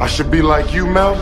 I should be like you, Mel.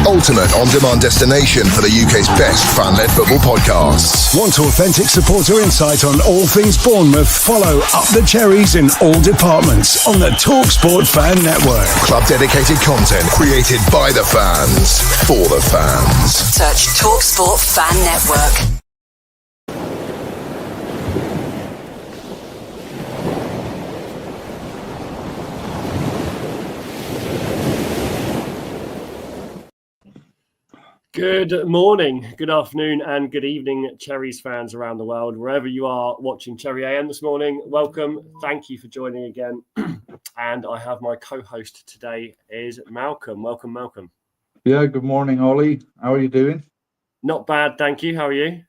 Ultimate on-demand destination for the UK's best fan-led football podcasts. Want authentic supporter insight on all things Bournemouth? Follow Up the Cherries in all departments on the TalkSport Fan Network. Club-dedicated content created by the fans, for the fans. Search TalkSport Fan Network. Good morning, good afternoon, and good evening, Cherries fans around the world. Wherever you are watching Cherry AM this morning, welcome. Thank you for joining again. And I have my co-host today is Malcolm. Welcome, Malcolm. Yeah, good morning, Ollie. How are you doing? Not bad, thank you. How are you?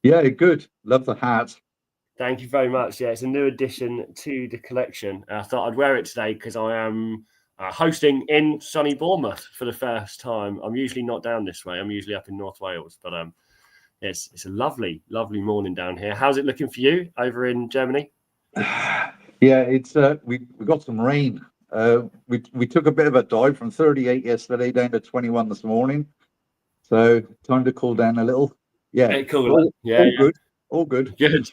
Yeah, good. Love the hat. Thank you very much. Yeah, it's a new addition to the collection. I thought I'd wear it today because I am hosting in sunny Bournemouth for the first time. I'm usually not down this way. I'm usually up in North Wales, but it's a lovely, lovely morning down here. How's it looking for you over in Germany? Yeah, it's we got some rain. We took a bit of a dive from 38 yesterday down to 21 this morning. So time to cool down a little. Yeah, cool. All good. Good.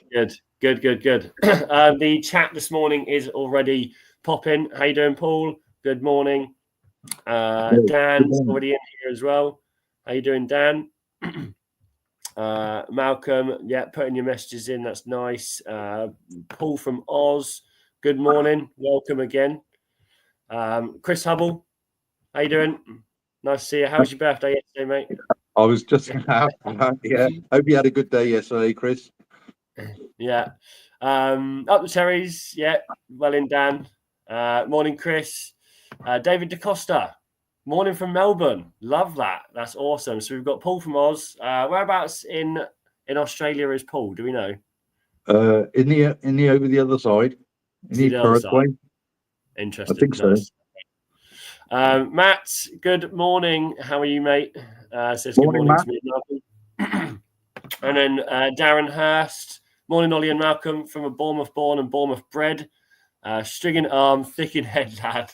The chat this morning is already popping. How you doing, Paul? Good morning. Dan's already in here as well. How you doing, Dan? Malcolm, yeah, putting your messages in. That's nice. Paul from Oz, good morning. Welcome again. Chris Hubble, how you doing? Nice to see you. How was your birthday yesterday, mate? I was just going to ask that. Yeah, hope you had a good day yesterday, Chris. Yeah. Up the Cherries. Yeah, well in, Dan. Morning, Chris. David DaCosta, morning from Melbourne. Love that. That's awesome. So we've got Paul from Oz. Whereabouts in Australia is Paul? Do we know? In the over the other side. In the other side. Interesting. I think so. Nice. Matt, good morning. How are you, mate? Says morning, good morning Matt. to me, Malcolm. And then Darren Hurst. Morning, Ollie and Malcolm, from a Bournemouth born and Bournemouth bred. Stringing arm, thick in head, lad.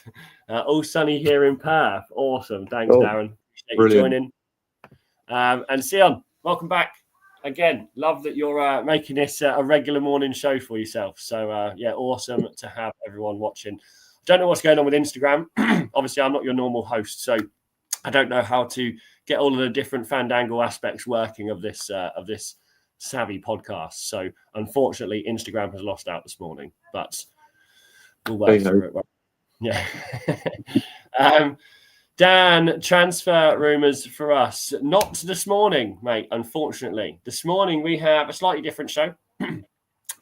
All sunny here in Perth. Awesome. Thanks, Darren. Appreciate you joining. And Sion, welcome back again. Love that you're making this a regular morning show for yourself. So, yeah, awesome to have everyone watching. Don't know what's going on with Instagram. Obviously, I'm not your normal host, so I don't know how to get all of the different Fandangle aspects working of this savvy podcast. So, unfortunately, Instagram has lost out this morning, but we'll work through it. Yeah. Dan, transfer rumours for us. Not this morning, mate, unfortunately. This morning we have a slightly different show. We're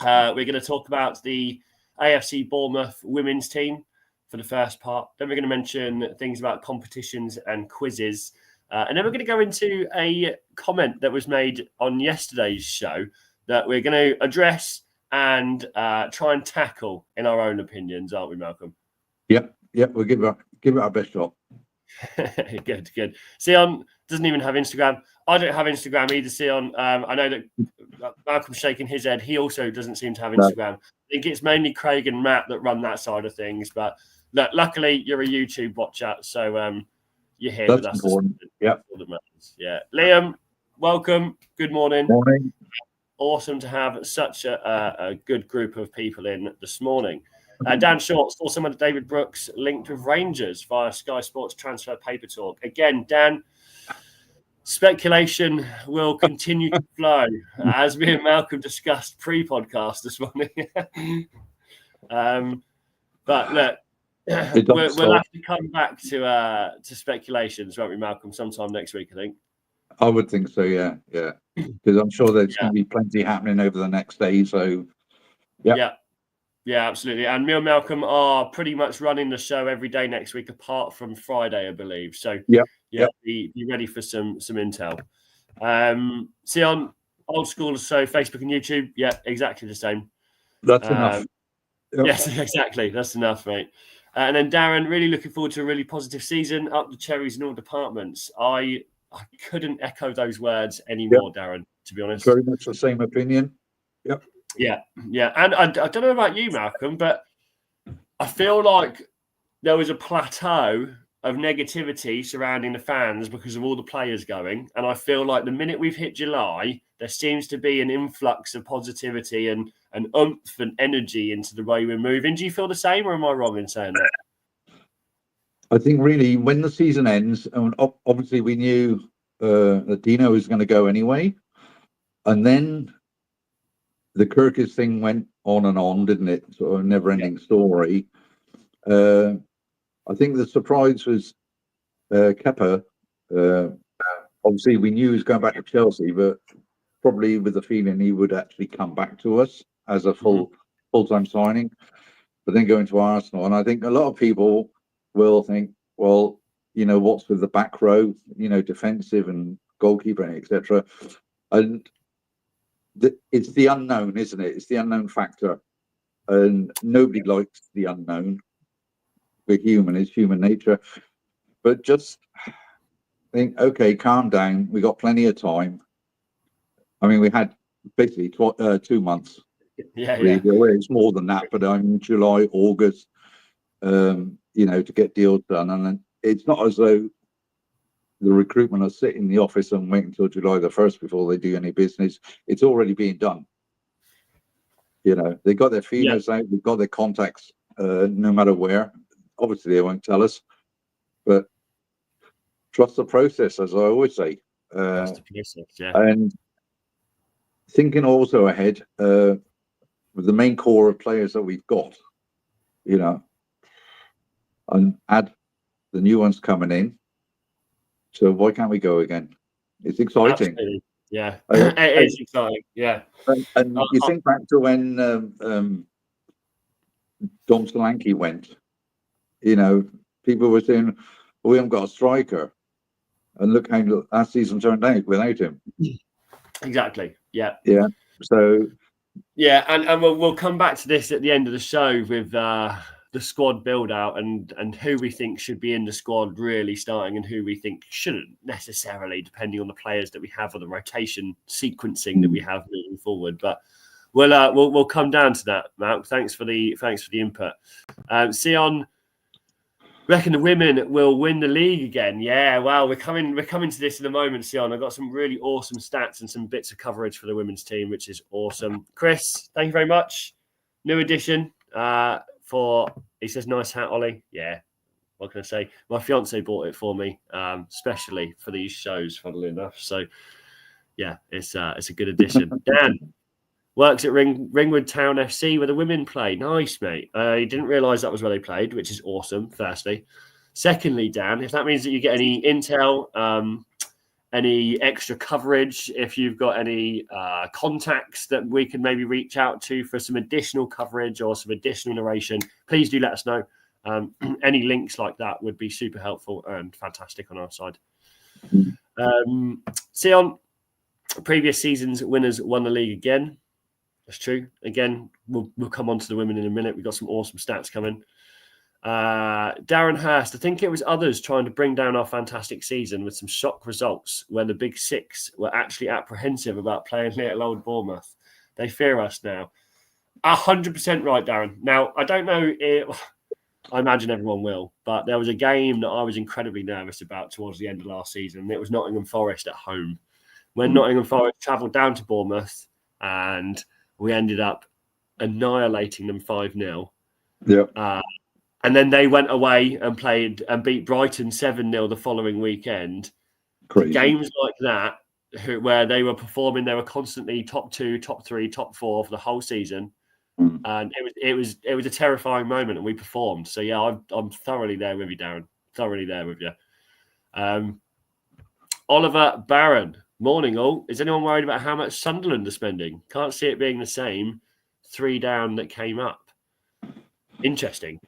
going to talk about the AFC Bournemouth women's team for the first part. Then we're going to mention things about competitions and quizzes. And then we're going to go into a comment that was made on yesterday's show that we're going to address and try and tackle in our own opinions, aren't we, Malcolm? Yep. We'll give it our best shot. Good. Sion doesn't even have Instagram. I don't have Instagram either, Sion. I know that Malcolm's shaking his head. He also doesn't seem to have Instagram. I think it's mainly Craig and Matt that run that side of things. But look, luckily, you're a YouTube watcher, so you're here with us. Yeah. Yeah. Liam, welcome. Good morning. Morning. awesome to have such a good group of people in this morning. Dan Short saw some of David Brooks linked with Rangers via Sky Sports Transfer Paper Talk. Again, Dan, speculation will continue to flow, as me and Malcolm discussed pre-podcast this morning. But look, we'll have to come back to speculations, won't we, Malcolm, sometime next week, I think. I would think so, yeah. Because I'm sure there's going to be plenty happening over the next day. So, yeah, absolutely. And me and Malcolm are pretty much running the show every day next week, apart from Friday, I believe. So, be ready for some intel. See on old school, so Facebook and YouTube, exactly the same. That's enough. Yes, exactly. That's enough, mate. And then Darren, really looking forward to a really positive season, up the cherries in all departments. I couldn't echo those words anymore, Darren, to be honest. Very much the same opinion. Yep. Yeah. And I don't know about you, Malcolm, but I feel like there was a plateau of negativity surrounding the fans because of all the players going. And I feel like the minute we've hit July, there seems to be an influx of positivity and oomph and energy into the way we're moving. Do you feel the same, or am I wrong in saying that? I think really when the season ends, and obviously we knew that Dino was going to go anyway, and then the Kirkus thing went on, didn't it? Sort of a never-ending story. I think the surprise was Kepa. Obviously, we knew he was going back to Chelsea, but probably with the feeling he would actually come back to us as a full-time signing. But then going to Arsenal, and I think a lot of people will think, well, what's with the back row, defensive and goalkeeper, etc. And it's the unknown, isn't it? It's the unknown factor, and nobody likes the unknown. We're human; it's human nature. But just think, okay, calm down. We got plenty of time. I mean, we had basically 2 months. Really. It's more than that, but July, August, to get deals done. And it's not as though the recruitment will sit in the office and wait until July the 1st before they do any business. It's already being done. They got their feelers out, they've got their contacts, no matter where. Obviously, they won't tell us, but trust the process, as I always say. Trust the process, And thinking also ahead, with the main core of players that we've got, and add the new ones coming in. So why can't we go again? It's exciting. Absolutely. Yeah, it is exciting. Yeah. And you think back to when Dom Solanke went, people were saying, we haven't got a striker. And look how last season turned out without him. Exactly. Yeah. Yeah. So. Yeah, and we'll come back to this at the end of the show with the squad build out and who we think should be in the squad really starting and who we think shouldn't necessarily, depending on the players that we have or the rotation sequencing that we have moving forward. But we'll come down to that, Mark. Thanks for the input. Sion, reckon the women will win the league again. Yeah, well, we're coming to this in a moment, Sion. I've got some really awesome stats and some bits of coverage for the women's team, which is awesome. Chris, thank you very much. New addition he says, nice hat, Ollie. Yeah, what can I say? My fiance bought it for me, especially for these shows, funnily enough. So, yeah, it's a good addition. Dan works at Ringwood Town FC where the women play. Nice, mate. You didn't realise that was where they played, which is awesome, firstly. Secondly, Dan, if that means that you get any intel, any extra coverage, if you've got any contacts that we can maybe reach out to for some additional coverage or some additional narration, please do let us know. Any links like that would be super helpful and fantastic on our side. Sion, previous season's winners won the league again. That's true. Again, we'll come on to the women in a minute. We've got some awesome stats coming. Darren Hurst, I think it was others trying to bring down our fantastic season with some shock results where the big six were actually apprehensive about playing Little Old Bournemouth. They fear us now. 100% right, Darren. Now, I don't know I imagine everyone will, but there was a game that I was incredibly nervous about towards the end of last season. It was Nottingham Forest at home. When Nottingham Forest travelled down to Bournemouth, and we ended up annihilating them 5-0. Yeah. And then they went away and played and beat Brighton 7-0 the following weekend. Crazy. Games like that, where they were performing, they were constantly top 2, top 3, top 4 for the whole season. And it was a terrifying moment, and we performed. So yeah, I'm thoroughly there with you, Darren. Thoroughly there with you. Oliver Barron, morning all. Is anyone worried about how much Sunderland are spending? Can't see it being the same 3 down that came up. Interesting.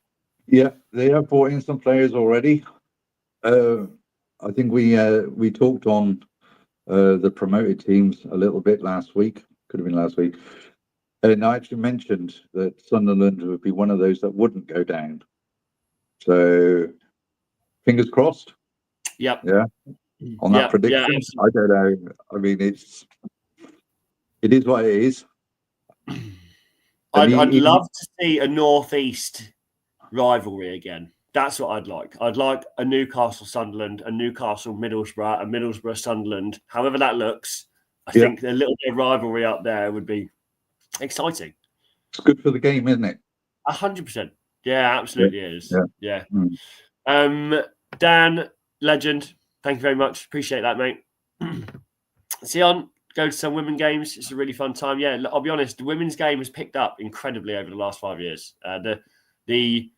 Yeah, they have brought in some players already. I think we talked on the promoted teams a little bit last week. Could have been last week. And I actually mentioned that Sunderland would be one of those that wouldn't go down. So, fingers crossed. Yep. Yeah. On that prediction, I don't know. I mean, it is what it is. I'd love to see a northeast rivalry again. That's what I'd like. I'd like a Newcastle Sunderland, a Newcastle Middlesbrough, a Middlesbrough Sunderland. However that looks, I think a little bit of rivalry up there would be exciting. It's good for the game, isn't it? 100%. Yeah, absolutely is. Yeah. Dan, legend. Thank you very much. Appreciate that, mate. Sion, go to some women games. It's a really fun time. Yeah, I'll be honest. The women's game has picked up incredibly over the last 5 years. The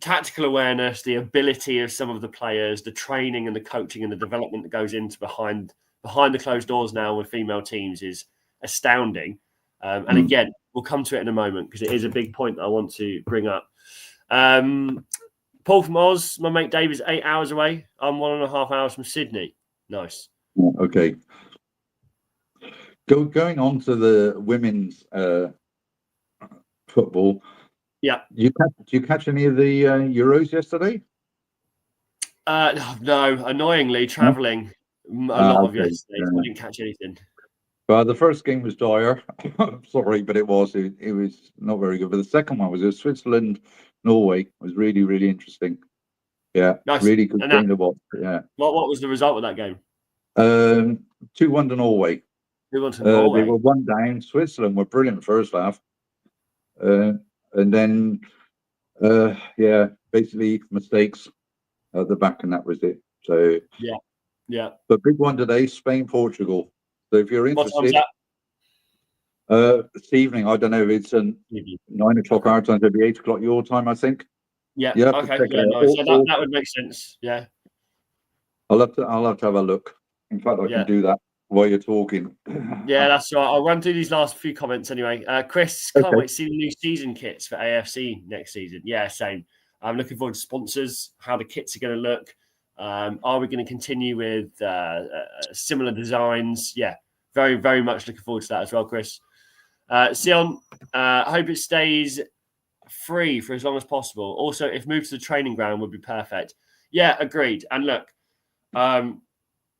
tactical awareness, the ability of some of the players, the training and the coaching and the development that goes into behind the closed doors now with female teams is astounding. And again, we'll come to it in a moment because it is a big point that I want to bring up. Paul from Oz, my mate Dave is 8 hours away. I'm 1.5 hours from Sydney. Nice. Okay. Going on to the women's football. Yeah. Did you catch any of the Euros yesterday? No, annoyingly, travelling a lot of yesterday. So I didn't catch anything. Well, the first game was dire. Sorry, but it was not very good. But the second one was Switzerland, Norway. It was really, really interesting. Yeah, nice. Really good game to watch. Yeah. What was the result of that game? 2-1 to Norway. 2-1 to Norway. They were 1 down. Switzerland were brilliant first half. And then, basically mistakes at the back, and that was it. So yeah. The big one today, Spain, Portugal. So if you're interested, this evening, I don't know, it's 9 o'clock our time, so it'll be 8 o'clock your time, I think. Yeah. Okay. Yeah. No. So that would make sense. Yeah. I'll have to have a look. In fact, I can do that while you're talking. Yeah, that's right. I'll run through these last few comments anyway. Chris, can't wait to see the new season kits for AFC next season. Yeah, same. I'm looking forward to sponsors, how the kits are going to look. Are we going to continue with similar designs? Yeah, very, very much looking forward to that as well, Chris. Sion, I hope it stays free for as long as possible. Also, if moved to the training ground would be perfect. Yeah, agreed. And look,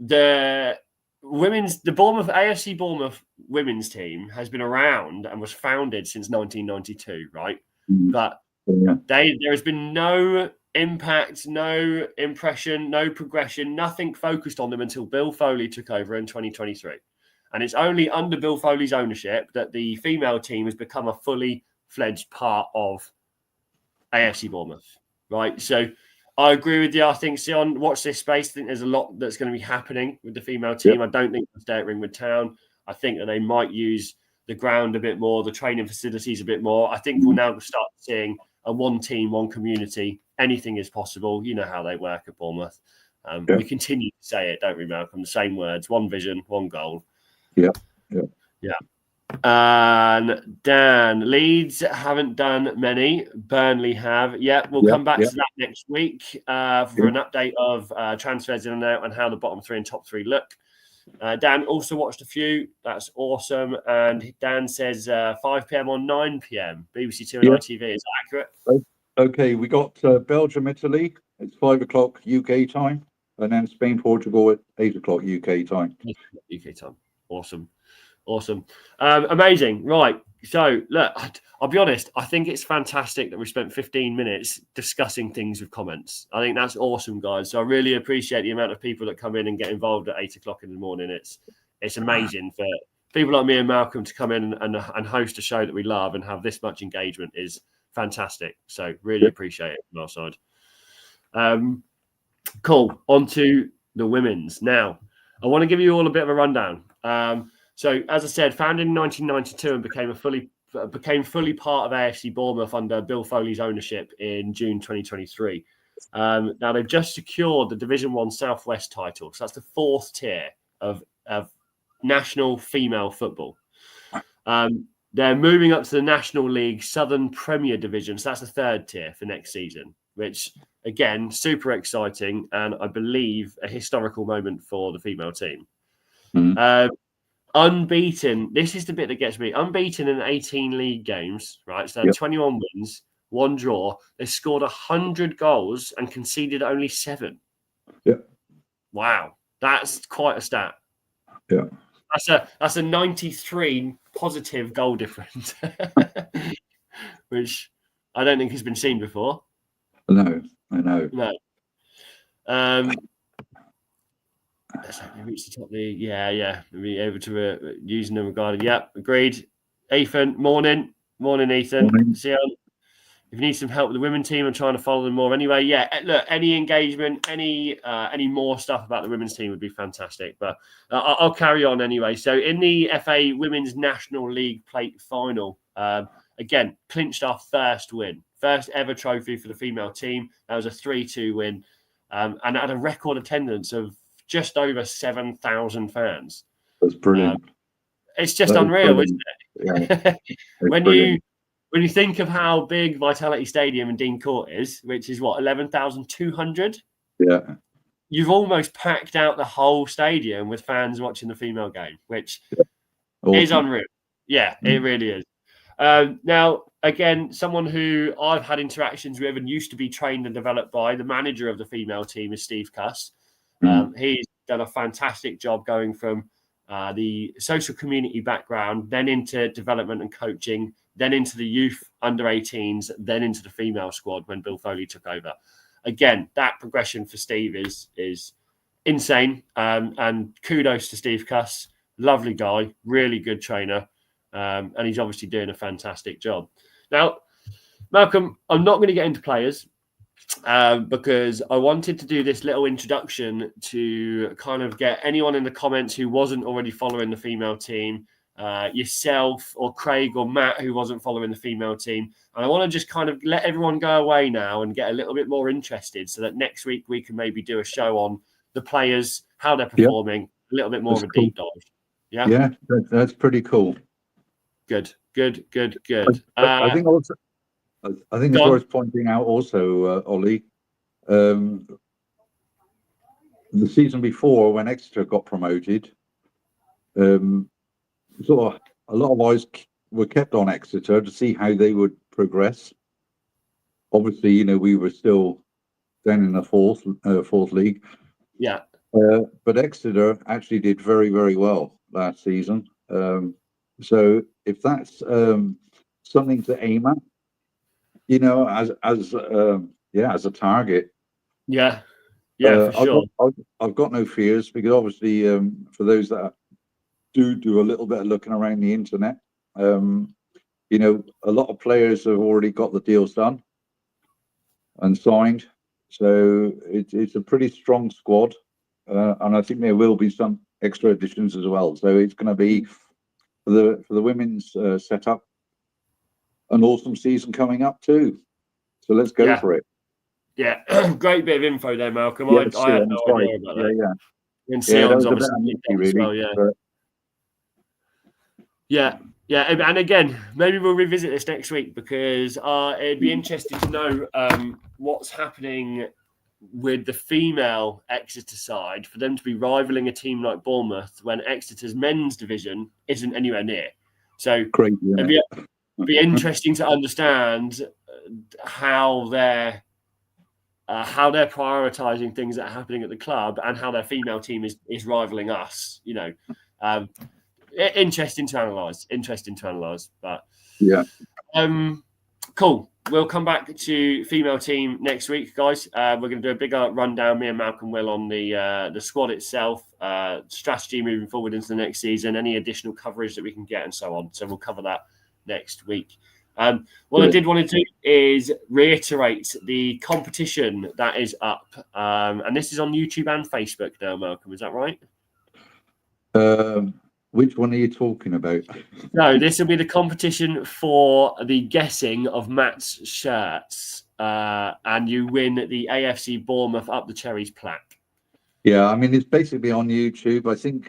the AFC Bournemouth women's team has been around and was founded since 1992, right? But there has been no impact, no impression, no progression, nothing focused on them until Bill Foley took over in 2023. And it's only under Bill Foley's ownership that the female team has become a fully fledged part of AFC Bournemouth, right? So I agree with you. I think, Sion, watch this space. I think there's a lot that's going to be happening with the female team. I don't think they'll stay at Ringwood Town. I think that they might use the ground a bit more, the training facilities a bit more. I think we'll now start seeing a one team, one community. Anything is possible. You know how they work at Bournemouth. We continue to say it, don't we, Malcolm? The same words, one vision, one goal. Yeah. And Dan, Leeds haven't done many. Burnley have. Yeah, we'll come back to that next week for an update of transfers in and out and how the bottom 3 and top 3 look. Dan also watched a few. That's awesome. And Dan says 5 p.m. on 9 p.m. BBC Two and ITV. Is that accurate? Okay, we got Belgium, Italy. It's 5 o'clock UK time. And then Spain, Portugal at 8 o'clock UK time. UK time. Awesome. Amazing. Right. So, look, I'll be honest. I think it's fantastic that we spent 15 minutes discussing things with comments. I think that's awesome, guys. So I really appreciate the amount of people that come in and get involved at 8 o'clock in the morning. it's amazing for people like me and Malcolm to come in and host a show that we love and have this much engagement is fantastic. So really appreciate it from our side. Cool. On to the women's. Now, I want to give you all a bit of a rundown. So, as I said, founded in 1992 and became fully part of AFC Bournemouth under Bill Foley's ownership in June 2023. Now, they've just secured the Division 1 Southwest title. So that's the 4th tier of national female football. They're moving up to the National League Southern Premier Division. So that's the 3rd tier for next season, which, again, super exciting and I believe a historical moment for the female team. Unbeaten. This is the bit that gets me. Unbeaten in 18 league games, right? So 21 wins, 1 draw. They scored 100 goals and conceded only 7. Yeah. Wow. That's quite a stat. Yeah. That's a 93 positive goal difference, which I don't think has been seen before. No, I know. No. Let's hope we reach the top of the yeah. Be able to using them regarding. Yep, agreed. Ethan, morning, Ethan. Morning. See if you need some help with the women team, I'm trying to follow them more. Anyway, yeah. Look, any engagement, any more stuff about the women's team would be fantastic. But I'll carry on anyway. So in the FA Women's National League Plate final, again clinched our first ever trophy for the female team. That was a 3-2 win, and had a record attendance of just over 7,000 fans. That's brilliant. It's just unreal, isn't it? Yeah. When you think of how big Vitality Stadium and Dean Court is, which is 11,200. Yeah. You've almost packed out the whole stadium with fans watching the female game, which is unreal. Yeah, it really is. Now, again, someone who I've had interactions with and used to be trained and developed by, the manager of the female team is Steve Cuss. He's done a fantastic job going from the social community background, then into development and coaching, then into the youth under 18s, then into the female squad when Bill Foley took over. Again, that progression for Steve is insane. And kudos to Steve Cuss. Lovely guy, really good trainer. And he's obviously doing a fantastic job. Now, Malcolm, I'm not going to get into players. Because I wanted to do this little introduction to kind of get anyone in the comments who wasn't already following the female team, yourself or Craig or Matt who wasn't following the female team. And I want to just kind of let everyone go away now and get a little bit more interested so that next week we can maybe do a show on the players, how they're performing, a little bit more of a deep dive. Yeah, that's pretty cool. Good. I think also, I think it's worth pointing out also, Ollie, the season before when Exeter got promoted, sort of a lot of eyes were kept on Exeter to see how they would progress. Obviously, we were still down in the fourth league. Yeah. But Exeter actually did very, very well last season. So if that's something to aim at, as a target. Yeah, for sure. I've got no fears because obviously for those that do a little bit of looking around the internet, a lot of players have already got the deals done and signed. So it's a pretty strong squad. And I think there will be some extra additions as well. So it's going to be for the women's setup an awesome season coming up too. So let's go for it. Yeah, great bit of info there, Malcolm. I had no idea about that. And Sion's obviously really, well, Yeah, and again, maybe we'll revisit this next week because it'd be interesting to know what's happening with the female Exeter side for them to be rivaling a team like Bournemouth when Exeter's men's division isn't anywhere near. So it'd be interesting to understand how they're prioritising things that are happening at the club and how their female team is rivaling us. Interesting to analyse. But cool. We'll come back to female team next week, guys. We're going to do a bigger rundown. Me and Malcolm will on the squad itself, strategy moving forward into the next season, any additional coverage that we can get, and so on. So we'll cover that next week. What I did want to do is reiterate the competition that is up, and this is on YouTube and Facebook now, Malcolm. Is that right? Which one are you talking about? No, this will be the competition for the guessing of Matt's shirts, and you win the AFC Bournemouth Up the Cherries plaque. Yeah, I mean, it's basically on YouTube. I think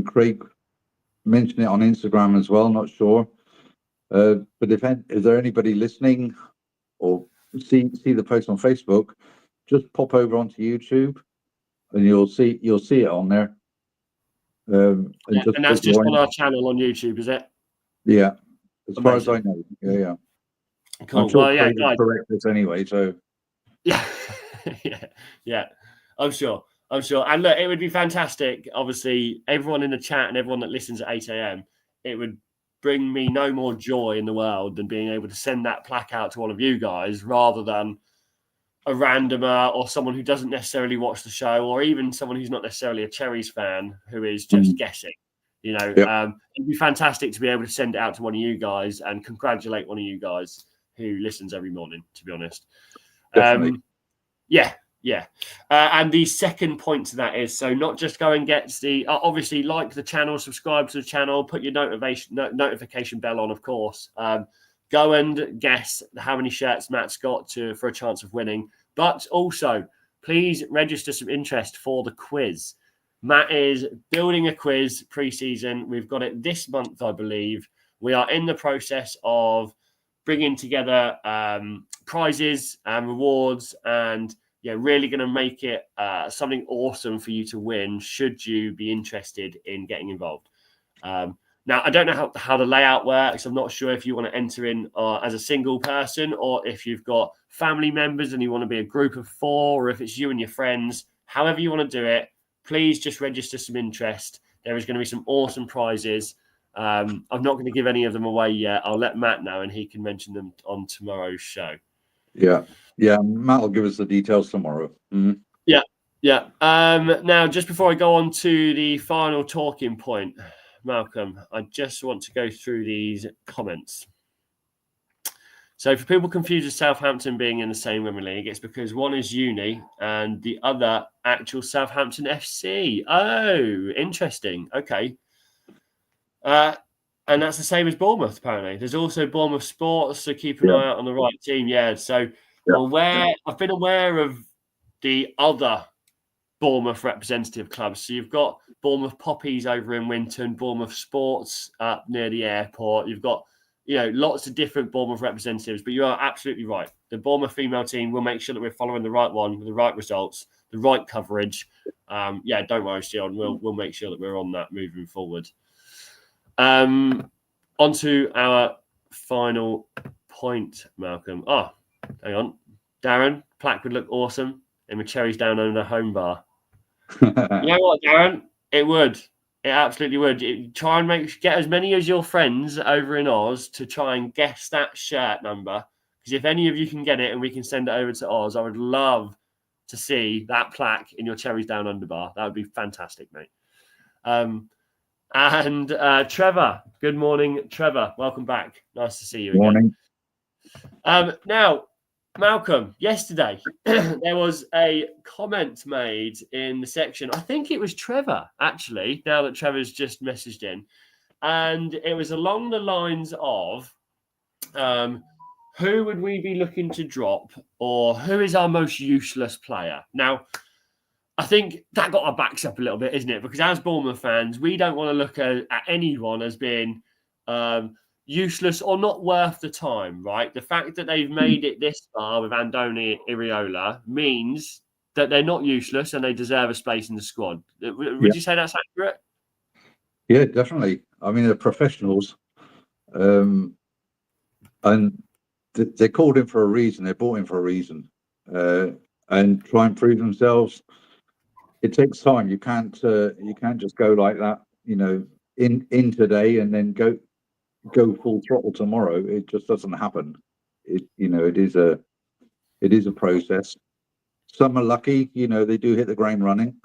Craig mentioned it on Instagram as well. Not sure, but is there anybody listening or see the post on Facebook? Just pop over onto YouTube, and you'll see it on there. And that's just on our channel on YouTube, is it? Yeah, as far as I know. Yeah. Cool. I'm sure well, yeah, Craig will correct this anyway. So yeah, yeah. I'm sure. And look, it would be fantastic. Obviously, everyone in the chat and everyone that listens at 8 a.m. It would bring me no more joy in the world than being able to send that plaque out to all of you guys, rather than a randomer or someone who doesn't necessarily watch the show, or even someone who's not necessarily a Cherries fan who is just guessing. It'd be fantastic to be able to send it out to one of you guys and congratulate one of you guys who listens every morning, to be honest. Yeah. And the second point to that is, so not just go and get the, obviously like the channel, subscribe to the channel, put your notification bell on, of course. Go and guess how many shirts Matt's got for a chance of winning. But also, please register some interest for the quiz. Matt is building a quiz pre-season. We've got it this month, I believe. We are in the process of bringing together prizes and rewards, and really going to make it something awesome for you to win, should you be interested in getting involved. Now, I don't know how the layout works. I'm not sure if you want to enter in as a single person, or if you've got family members and you want to be a group of 4, or if it's you and your friends. However you want to do it, please just register some interest. There is going to be some awesome prizes. I'm not going to give any of them away yet. I'll let Matt know, and he can mention them on tomorrow's show. Yeah. Matt will give us the details tomorrow. Mm-hmm. Yeah. Now, just before I go on to the final talking point, Malcolm, I just want to go through these comments. So for people confused with Southampton being in the same Premier League, it's because one is uni and the other actual Southampton FC. Oh, interesting. Okay. And that's the same as Bournemouth, apparently. There's also Bournemouth Sports, so keep an eye out on the right team. Yeah, so I've been aware of the other Bournemouth representative clubs. So you've got Bournemouth Poppies over in Winton, Bournemouth Sports up near the airport. You've got, lots of different Bournemouth representatives, but you are absolutely right. The Bournemouth female team will make sure that we're following the right one with the right results, the right coverage. Don't worry, Sion. We'll make sure that we're on that moving forward. On to our final point, Malcolm. Oh, hang on. Darren, plaque would look awesome in the Cherries Down Under home bar. You know what, Darren? It would. It absolutely would. Try and get as many as your friends over in Oz to try and guess that shirt number. Because if any of you can get it and we can send it over to Oz, I would love to see that plaque in your Cherries Down Under bar. That would be fantastic, mate. And Trevor, good morning, Trevor. Welcome back. Nice to see you again. Morning. Now, Malcolm, yesterday there was a comment made in the section. I think it was Trevor, actually, now that Trevor's just messaged in. And it was along the lines of who would we be looking to drop, or who is our most useless player? Now, I think that got our backs up a little bit, isn't it? Because as Bournemouth fans, we don't want to look at anyone as being useless or not worth the time, right? The fact that they've made it this far with Andoni Iraola means that they're not useless and they deserve a space in the squad. Would you say that's accurate? Yeah, definitely. I mean, they're professionals, and they're called in for a reason. They're brought in for a reason, and try and prove themselves. It takes time. You can't just go like that, in today and then go full throttle tomorrow. It just doesn't happen. It is a process. Some are lucky, they do hit the ground running.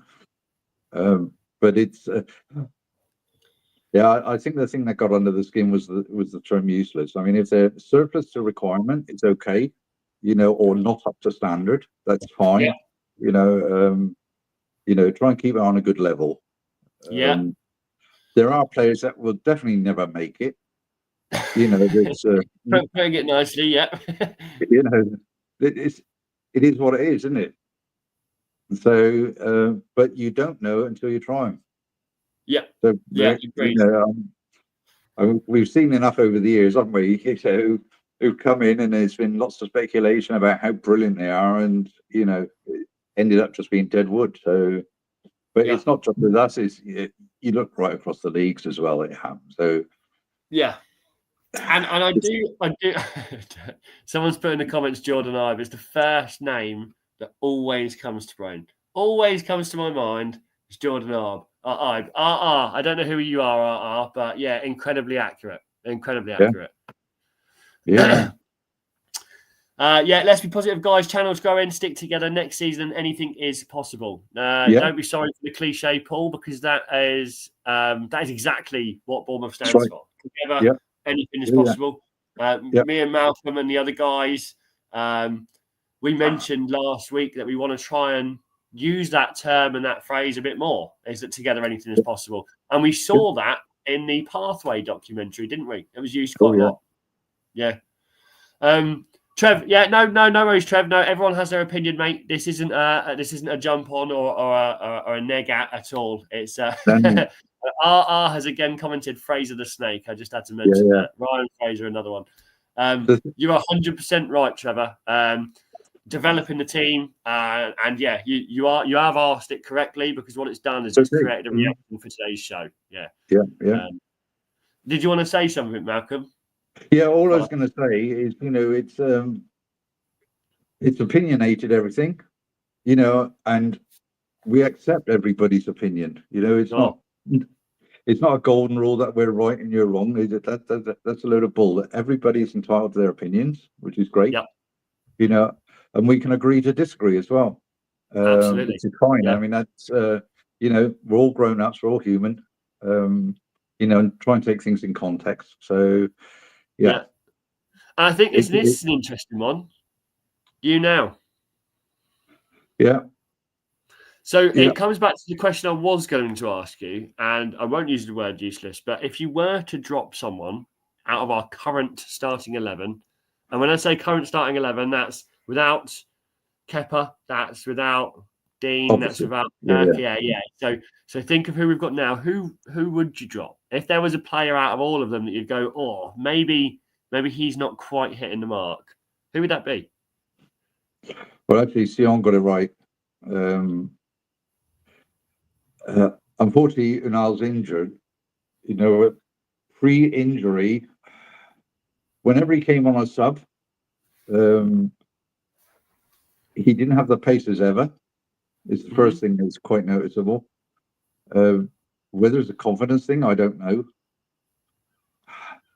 But it's yeah, I think the thing that got under the skin was the term useless. I mean, if they're surplus to requirement, it's okay, or not up to standard, that's fine. Try and keep it on a good level. Yeah. There are players that will definitely never make it. It's Putting it nicely, yeah. it is what it is, isn't it? So, but you don't know until you try them. Yeah. So, yeah, agreed. We've seen enough over the years, haven't we? Who've come in, and there's been lots of speculation about how brilliant they are, and it ended up just being dead wood. So, but it's not just with us; you look right across the leagues as well. It happens. So, yeah. And I do. Someone's put in the comments, Jordan Ive. It's the first name that always comes to brain. Always comes to my mind. It's Jordan Ive. I don't know who you are, but yeah, incredibly accurate. Incredibly accurate. Yeah. Let's be positive, guys. Channels growing, stick together. Next season, anything is possible. Don't be sorry for the cliche, Paul, because that is exactly what Bournemouth stands for. Together, anything is possible. Me and Malcolm and the other guys, we mentioned last week that we want to try and use that term and that phrase a bit more. Is that together anything is possible? And we saw that in the Pathway documentary, didn't we? It was used quite a lot. Yeah. Trev, no worries, Trev. No, everyone has their opinion, mate. This isn't a jump on or a neg at all. It's RR has again commented Fraser the Snake. I just had to mention that. Ryan Fraser, another one. You're 100% right, Trevor. Developing the team, and you have asked it correctly, because what it's done is it's created a reaction for today's show. Did you want to say something, Malcolm? Yeah, all I was going to say is, it's opinionated, everything, and we accept everybody's opinion. It's not a golden rule that we're right and you're wrong. That's a load of bull. Everybody's entitled to their opinions, which is great. And we can agree to disagree as well. Absolutely, which is fine. I mean, that's we're all grown ups, we're all human. And try and take things in context. So. Yeah. I think this is an interesting one. You now. Yeah. So it comes back to the question I was going to ask you, and I won't use the word useless, but if you were to drop someone out of our current starting 11, and when I say current starting 11, that's without Kepa, that's without Dean, that's without So think of who we've got now. Who would you drop? If there was a player out of all of them that you'd go, oh, maybe he's not quite hitting the mark, who would that be? Well, actually, Sion got it right. Unfortunately, Unal's injured. Pre-injury, whenever he came on a sub, he didn't have the pace as ever. It's the first thing that's quite noticeable. Whether it's a confidence thing, I don't know.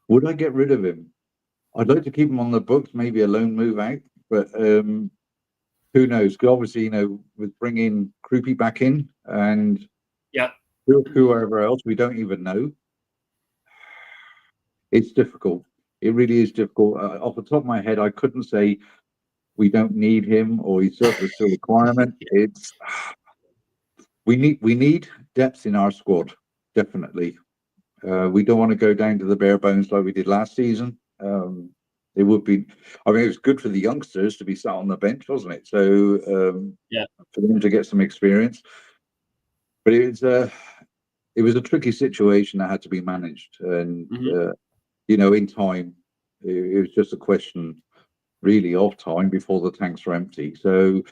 Would I get rid of him? I'd like to keep him on the books, maybe a loan move out, but who knows? Because obviously, with bringing Krupi back in and whoever else, we don't even know. It's difficult. It really is difficult. Off the top of my head, I couldn't say we don't need him or he's surplus to requirement. It's we need depth in our squad, definitely. We don't want to go down to the bare bones like we did last season. It would be, it was good for the youngsters to be sat on the bench, wasn't it? So for them to get some experience. But it was a tricky situation that had to be managed, and in time, it was just a question, really, of time before the tanks were empty. So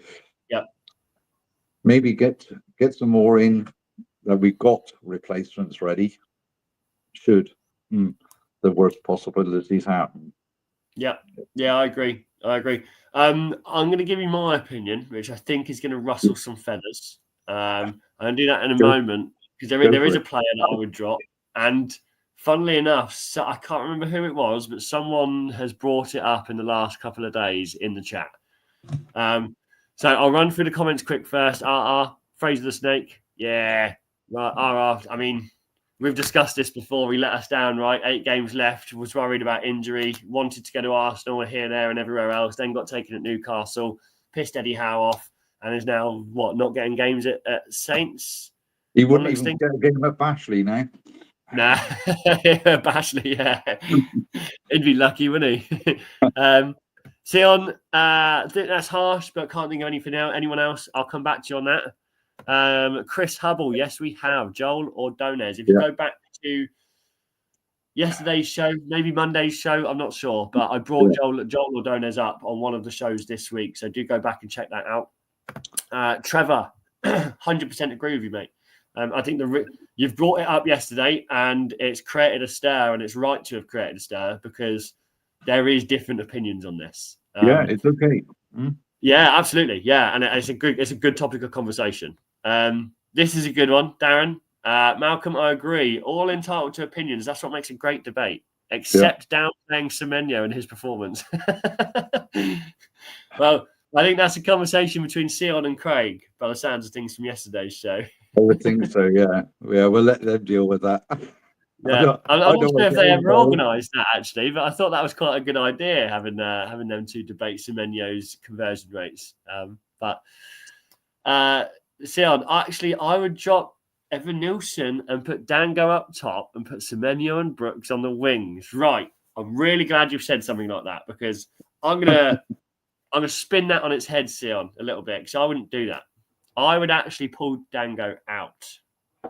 maybe get some more in, that we've got replacements ready should the worst possibilities happen. I agree. I'm going to give you my opinion, which I think is going to rustle some feathers. I'm going to do that in a moment, because there is a player that I would drop, and funnily enough, so I can't remember who it was, but someone has brought it up in the last couple of days in the chat. So I'll run through the comments quick first. Fraser the Snake. Yeah. Right. I mean, we've discussed this before. He let us down, right? 8 games left. Was worried about injury. Wanted to go to Arsenal here, there, and everywhere else. Then got taken at Newcastle. Pissed Eddie Howe off, and is now not getting games at Saints. He wouldn't even get a game at Bashley now. Nah, Bashley, yeah. He'd be lucky, wouldn't he? Sion, I think that's harsh, but can't think of anyone else. I'll come back to you on that. Chris Hubble, yes, we have. Joel or Donez. If you go back to yesterday's show, maybe Monday's show, I'm not sure, but I brought Joel or Donez up on one of the shows this week, so do go back and check that out. Trevor, 100% agree with you, mate. I think you've brought it up yesterday, and it's created a stir, and it's right to have created a stir because there is different opinions on this. It's okay. Yeah, absolutely. Yeah, and it's a good topic of conversation. This is a good one, Darren. Malcolm, I agree. All entitled to opinions. That's what makes a great debate, except downplaying Semenyo and his performance. Well, I think that's a conversation between Sion and Craig, by the sounds of things from yesterday's show. I would think so, yeah. We'll let them deal with that. Yeah, I'm not sure if they ever organised that, actually, but I thought that was quite a good idea, having them two debate Semenyo's conversion rates. But Sion, actually, I would drop Evan Nilsson and put Dango up top and put Semenyo and Brooks on the wings. Right. I'm really glad you've said something like that because I'm gonna spin that on its head, Sion, a little bit because I wouldn't do that. I would actually pull Dango out.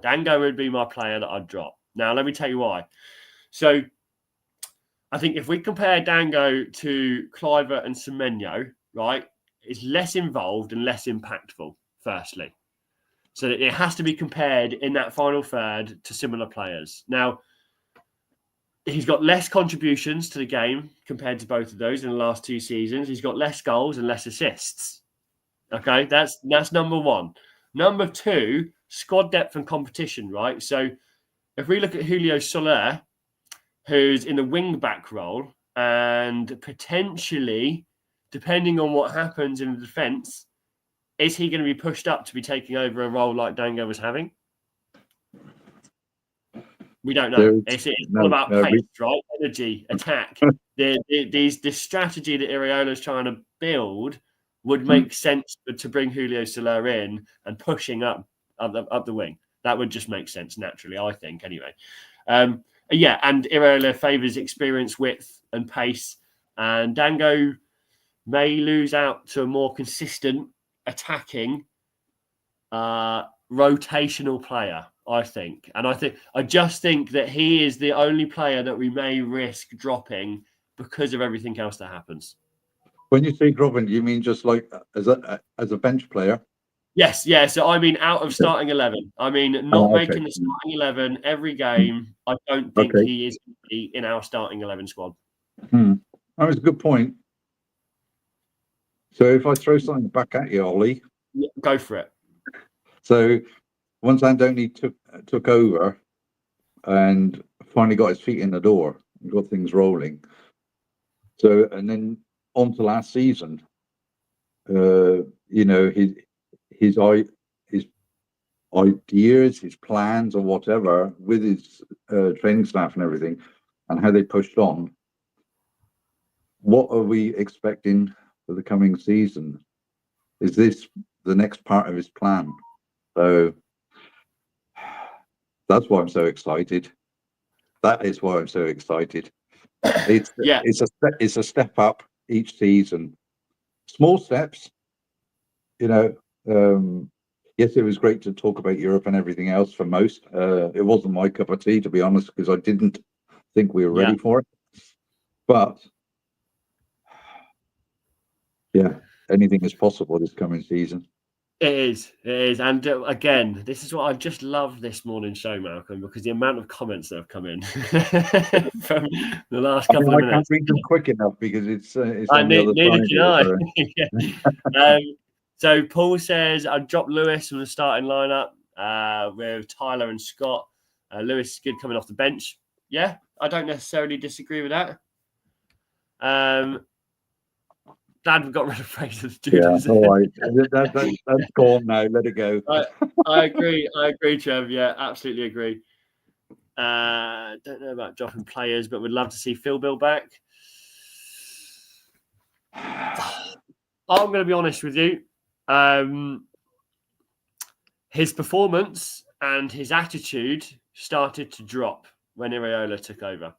Dango would be my player that I'd drop. Now, let me tell you why. So, I think if we compare Dango to Cliver and Semenyo, right, it's less involved and less impactful, firstly. So, it has to be compared in that final third to similar players. Now, he's got less contributions to the game compared to both of those in the last 2 seasons. He's got less goals and less assists. Okay, that's number one. Number 2, squad depth and competition, right? So if we look at Julio Soler, who's in the wing-back role, and potentially, depending on what happens in the defence, is he going to be pushed up to be taking over a role like Dango was having? We don't know. It's all about pace, right? Energy, attack. The strategy that Iraola is trying to build would make sense to bring Julio Soler in and pushing up the wing. That would just make sense naturally, I think, anyway. And Iraola favours experience, width and pace. And Dango may lose out to a more consistent, attacking, rotational player, I think. And I just think that he is the only player that we may risk dropping because of everything else that happens. When you say dropping, do you mean just like as a bench player? Yes, yeah. So I mean out of starting 11. I mean not making the starting 11 every game. I don't think he is in our starting 11 squad. That was a good point. So if I throw something back at you, Ollie, go for it. So once Andoni took over and finally got his feet in the door, and got things rolling. So and then on to last season, his ideas, his plans, or whatever, with his training staff and everything, and how they pushed on. What are we expecting for the coming season? Is this the next part of his plan? So that's why I'm so excited. That is why I'm so excited. It's a step up each season. Small steps, yes, it was great to talk about Europe and everything else for most. It wasn't my cup of tea, to be honest, because I didn't think we were ready for it. But anything is possible this coming season. It is. And again, this is what I just love this morning's show, Malcolm, because the amount of comments that have come in from the last couple of minutes. I can't read them quick enough because it's on neither the can I. So Paul says, I'd drop Lewis from the starting lineup with Tyler and Scott. Lewis is good coming off the bench. Yeah, I don't necessarily disagree with that. glad we got rid of Fraser the Yeah, Judas. all right. That's gone now. Let it go. I agree. I agree, Trev. Yeah, absolutely agree. Don't know about dropping players, but would love to see Phil Bill back. I'm going to be honest with you. His performance and his attitude started to drop when Iraola took over.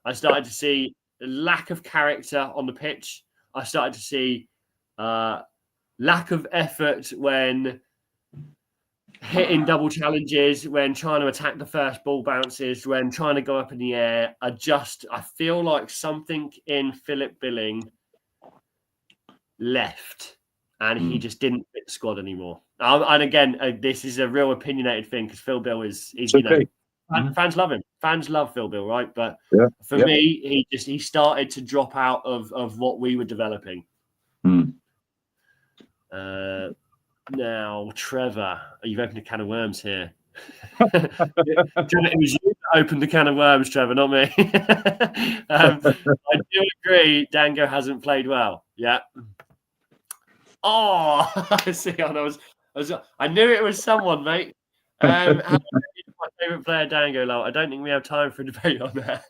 I started to see a lack of character on the pitch. I started to see lack of effort when hitting double challenges, when trying to attack the first ball bounces, when trying to go up in the air. I feel like something in Philip Billing left and he just didn't fit the squad anymore. And again, this is a real opinionated thing because Phil Bill is okay. Fans love him. Fans love Phil Bill, right? But for Yeah. me, he started to drop out of what we were developing. Now, Trevor, you've opened a can of worms here. Trevor, it was you that opened the can of worms, Trevor, not me. I do agree Dango hasn't played well. Yeah. Oh, I knew it was someone, mate. How my favourite player, Dango, Lowell. I don't think we have time for a debate on that.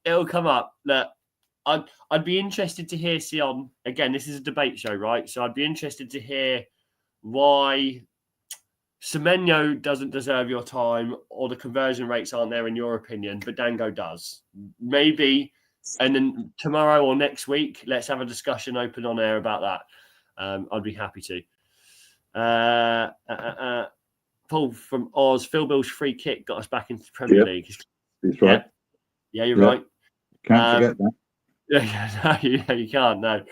It'll come up. Look, I'd be interested to hear, Sion. Again, this is a debate show, right? So I'd be interested to hear why Semenyo doesn't deserve your time or the conversion rates aren't there in your opinion, but Dango does. Maybe, and then tomorrow or next week, let's have a discussion open on air about that. I'd be happy to. Paul from Oz, Phil Bill's free kick got us back into the Premier League. That's right. Yeah, you're right. Can't forget that. No, you can't. No.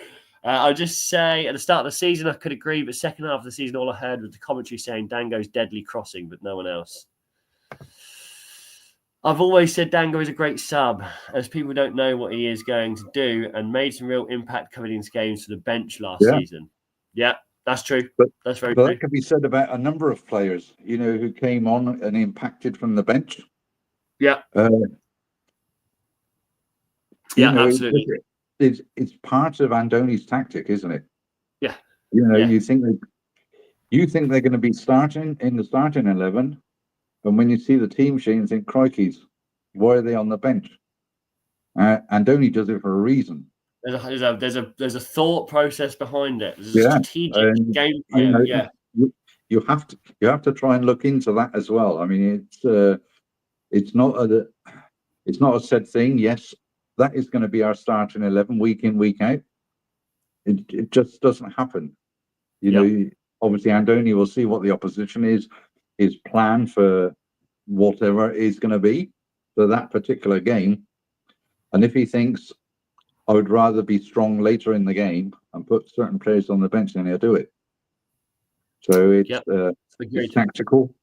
I'll just say at the start of the season, I could agree, but second half of the season, all I heard was the commentary saying Dango's deadly crossing, but no one else. I've always said Dango is a great sub, as people don't know what he is going to do, and made some real impact coming into games to the bench last season. Yeah, that's true. That's very true. That could be said about a number of players, who came on and impacted from the bench. Yeah. Absolutely. It's part of Andoni's tactic, isn't it? Yeah. You think they're going to be starting in the starting 11, and when you see the team sheet, you think, "Crikeys, why are they on the bench?" Andoni does it for a reason. There's a thought process behind it. There's a strategic game plan. You have to try and look into that as well. I mean, it's not a said thing. Yes, that is going to be our starting 11 week in, week out. It just doesn't happen. Obviously Andoni will see what the opposition is, his plan for whatever it is going to be for that particular game. And if he thinks, I would rather be strong later in the game and put certain players on the bench, then he'll do it. So it's tactical.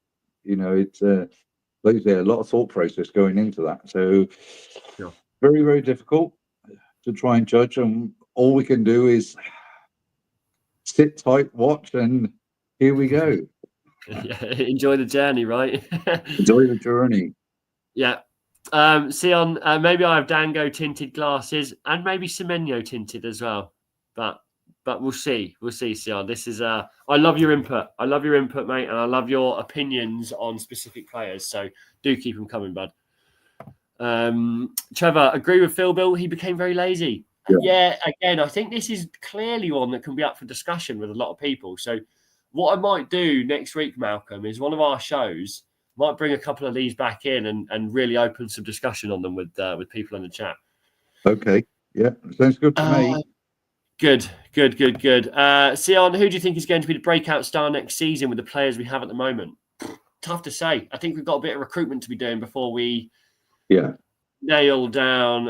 It's like you say, a lot of thought process going into that. So very, very difficult to try and judge. And all we can do is sit tight, watch, and here we go. Enjoy the journey, right? Enjoy the journey. Yeah. Sion, maybe I have Dango tinted glasses and maybe Semenyo tinted as well. But we'll see. We'll see, Sion. This is I love your input. I love your input, mate, and I love your opinions on specific players. So do keep them coming, bud. Trevor, agree with Phil Bill. He became very lazy. Yeah, again, I think this is clearly one that can be up for discussion with a lot of people. So what I might do next week, Malcolm, is one of our shows might bring a couple of these back in and really open some discussion on them with people in the chat. Okay. Yeah, sounds good to me. Good. Sion, who do you think is going to be the breakout star next season with the players we have at the moment? Tough to say. I think we've got a bit of recruitment to be doing before we nail down.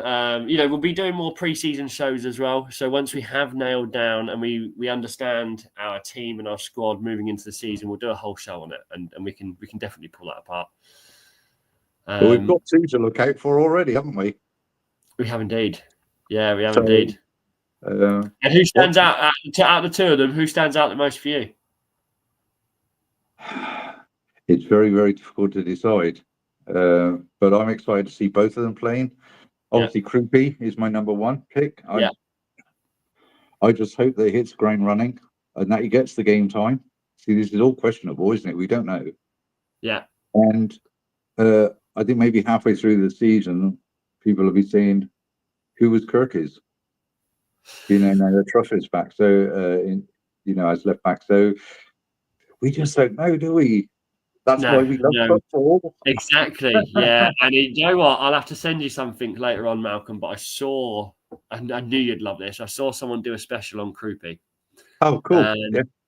We'll be doing more pre-season shows as well. So once we have nailed down and we understand our team and our squad moving into the season, we'll do a whole show on it, and we can definitely pull that apart. Well, we've got two to look out for already, haven't we? We have indeed. Yeah, we have indeed. And who stands out of the two of them? Who stands out the most for you? It's very, very difficult to decide. But I'm excited to see both of them playing. Obviously, Croupy is my number one pick. Yeah. I just hope that he hits ground running and that he gets the game time. See, this is all questionable, isn't it? We don't know. Yeah. And I think maybe halfway through the season, people will be saying, "Who was Kirky's?" Now the Truff is back, so as left back. So we just don't know, do we? That's why we love football. Exactly. Yeah. And you know what? I'll have to send you something later on, Malcolm. But I knew you'd love this. I saw someone do a special on Croupy. Oh, cool.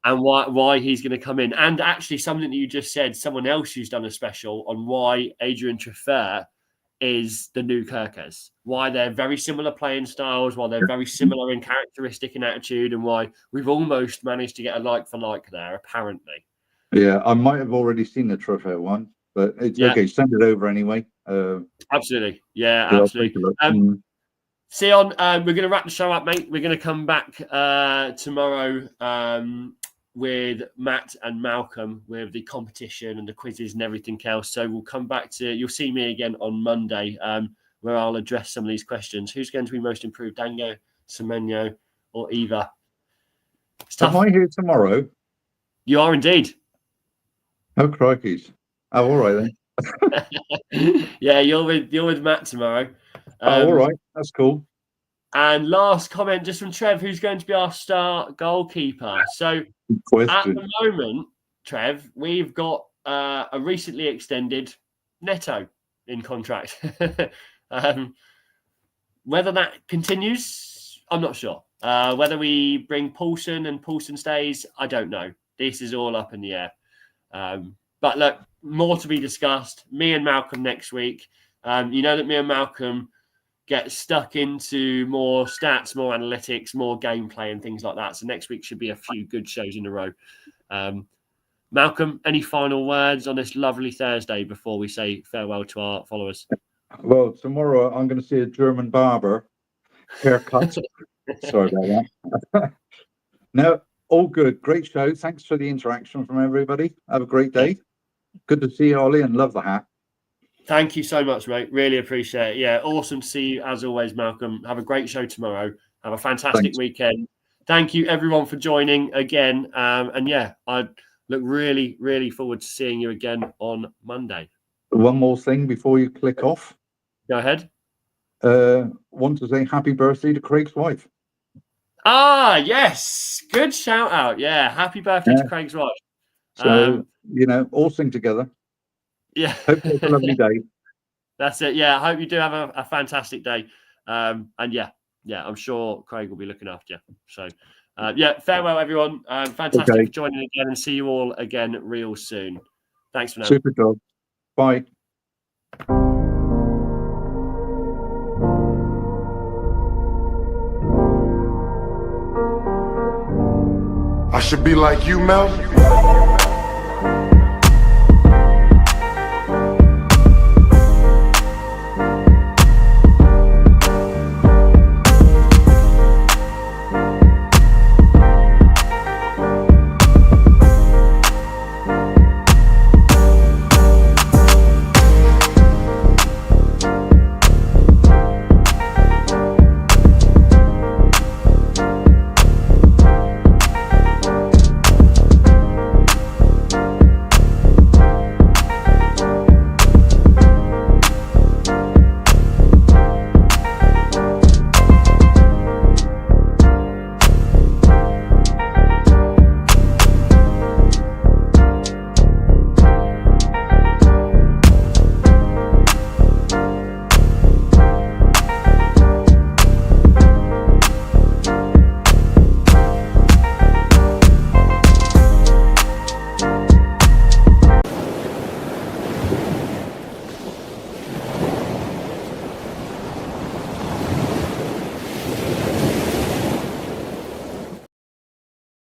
And why he's going to come in. And actually, something that you just said, someone else who's done a special on why Adrian Treffer is the new Kirkes. Why they're very similar playing styles, why they're very similar in characteristic and attitude, and why we've almost managed to get a like for like there, apparently. Yeah, I might have already seen the Treffer one, but it's okay. Send it over anyway. Absolutely. Yeah, absolutely. Sion, we're going to wrap the show up, mate. We're going to come back tomorrow with Matt and Malcolm with the competition and the quizzes and everything else. So we'll come back you'll see me again on Monday where I'll address some of these questions. Who's going to be most improved, Dango, Semenyo, or Eva? Am I here tomorrow? You are indeed. Oh, crikeys. Oh, all right then. Yeah, you're with Matt tomorrow. All right. That's cool. And last comment just from Trev, who's going to be our star goalkeeper. So at the moment, Trev, we've got a recently extended Neto in contract. Whether that continues, I'm not sure. Whether we bring Paulson and Paulson stays, I don't know. This is all up in the air. But look, more to be discussed. Me and Malcolm next week. You know that me and Malcolm get stuck into more stats, more analytics, more gameplay and things like that. So next week should be a few good shows in a row. Malcolm, any final words on this lovely Thursday before we say farewell to our followers? Well, tomorrow I'm going to see a German barber haircut. Sorry about that. No, all good. Great show. Thanks for the interaction from everybody. Have a great day. Good to see you, Ollie, and love the hat. Thank you so much, mate. Really appreciate it. Yeah, awesome to see you as always, Malcolm. Have a great show tomorrow. Have a fantastic weekend. Thank you, everyone, for joining again. And yeah, I look really, really forward to seeing you again on Monday. One more thing before you click off. Go ahead. Want to say happy birthday to Craig's wife. Ah, yes. Good shout out. Yeah, happy birthday to Craig's wife. So, all sing together. Yeah. Hope it's a lovely day. That's it. Yeah, I hope you do have a fantastic day. And yeah, I'm sure Craig will be looking after you. So, farewell, everyone. Fantastic for joining again, and see you all again real soon. Thanks for now. Super job. Bye. I should be like you, Mel.